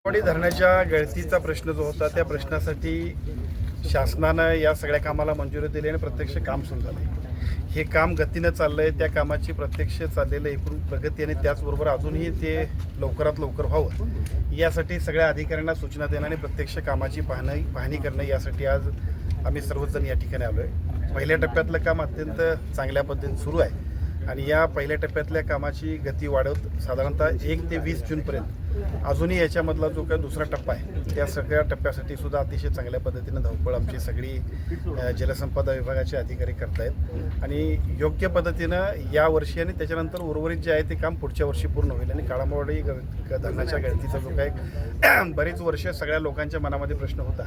वाडी धरणाच्या गळतीचा प्रश्न जो होता त्या प्रश्नासाठी शासनानं या सगळ्या कामाला मंजुरी दिली आणि प्रत्यक्ष काम सुरू झालं. हे काम गतीनं चाललं आहे. त्या कामाची प्रत्यक्ष चाललेलं एकूण प्रगती आणि त्याचबरोबर अजूनही ते लवकरात लवकर व्हावं यासाठी सगळ्या अधिकाऱ्यांना सूचना देणं आणि प्रत्यक्ष कामाची पाहणी करणं यासाठी आज आम्ही सर्वजण या ठिकाणी आलो आहे. पहिल्या टप्प्यातलं काम अत्यंत चांगल्या पद्धतीने सुरू आहे आणि या पहिल्या टप्प्यातल्या कामाची गती वाढवत साधारणतः 1 ते 20 जूनपर्यंत अजूनही याच्यामधला जो काही दुसरा टप्पा आहे त्या सगळ्या टप्प्यासाठी सुद्धा अतिशय चांगल्या पद्धतीनं धावपळ आमची सगळी जलसंपदा विभागाचे अधिकारी करतायत आणि योग्य पद्धतीनं या वर्षी आणि त्याच्यानंतर उर्वरित जे आहे ते काम पुढच्या वर्षी पूर्ण होईल. आणि काळामवाडी धरणाच्या गळतीचा जो काही बरीच वर्ष सगळ्या लोकांच्या मनामध्ये प्रश्न होता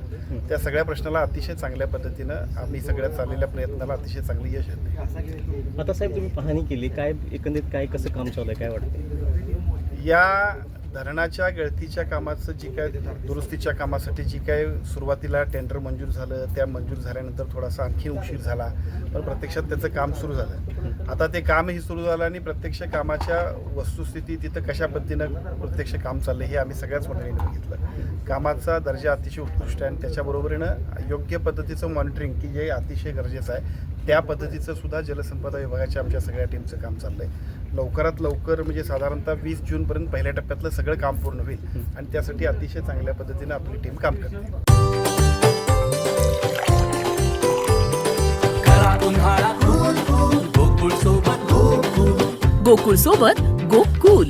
त्या सगळ्या प्रश्नाला अतिशय चांगल्या पद्धतीनं आम्ही सगळ्या चाललेल्या प्रयत्नाला अतिशय चांगली यश येते. आता साहेब तुम्ही पाहणी केली, काय एकंदरीत काय कसं काम चालू आहे, काय वाटतं? या धरणाच्या गळतीच्या कामाचं जी काय दुरुस्तीच्या कामासाठी जी काय सुरुवातीला टेंडर मंजूर झालं त्या मंजूर झाल्यानंतर थोडासा आणखी उशीर झाला पण प्रत्यक्षात त्याचं काम सुरू झालं. आता ते कामही सुरू झालं आणि प्रत्यक्ष कामाच्या वस्तुस्थिती तिथं कशा पद्धतीनं प्रत्यक्ष काम चाललं हे आम्ही सगळ्याच मंडळींनी बघितलं. कामाचा दर्जा अतिशय उत्कृष्ट आहे आणि त्याच्याबरोबरीनं योग्य पद्धतीचं मॉनिटरिंग की जे अतिशय गरजेचं आहे त्या पद्धतीचं सुद्धा जलसंपदा विभागाच्या आमच्या सगळ्या टीमचं काम चाललं आहे. लवकरात लवकर म्हणजे साधारणतः 20 जूनपर्यंत पहिल्या टप्प्यातलं सगळं काम पूर्ण होईल आणि त्यासाठी अतिशय चांगल्या पद्धतीनं आपली टीम काम करते. गोकुळ सोबत गोकुल